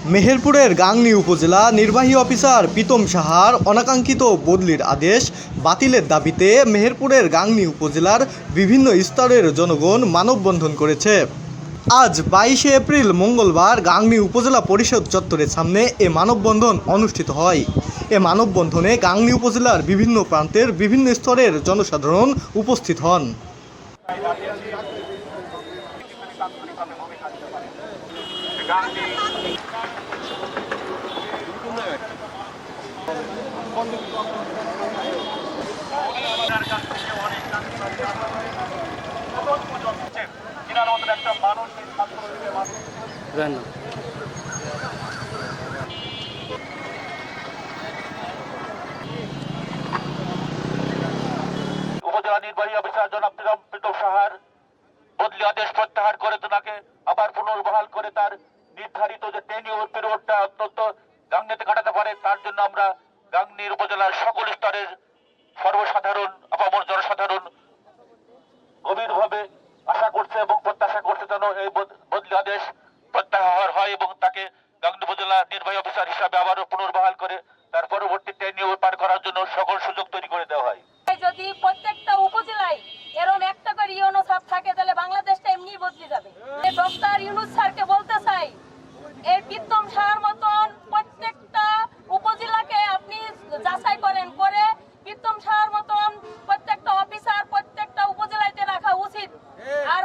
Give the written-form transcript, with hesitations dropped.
মেহেরপুরের গাংনী উপজেলা নির্বাহী অফিসার প্রীতম সাহার অনাকাঙ্ক্ষিত বদলির আদেশ বাতিলের দাবিতে মেহেরপুরের গাংনী উপজেলার বিভিন্ন স্তরের জনগণ মানববন্ধন করেছে। আজ 22শে এপ্রিল মঙ্গলবার গাংনী উপজেলা পরিষদ চত্বরের সামনে এ মানববন্ধন অনুষ্ঠিত হয়। এ মানববন্ধনে গাংনী উপজেলার বিভিন্ন প্রান্তের বিভিন্ন স্তরের জনসাধারণ উপস্থিত হন। উপজেলা নির্বাহী অফিসার জনাব প্রীতম সাহার বদলি আদেশ প্রত্যাহার করে তাকে আবার পুনর্বহাল করে তার নির্ধারিত যে টেনিওর পিরিয়ডটা অত্যন্ত গাংনীতে কাটাতে পারে, তার জন্য আমরা গাংনীর উপজেলার সকল স্তরের সর্বসাধারণ আপামর জনসাধারণ গভীরভাবে আশা করছে এবং প্রত্যাশা করছে যেন এই বদলি আদেশ প্রত্যাহার হয় এবং তাকে গাংনী উপজেলা নির্বাহী অফিসার হিসাবে আবারও পুনর্বহাল করে তার পরবর্তী টেনিওর পার করার জন্য সকল সুযোগ তৈরি করে দেয়।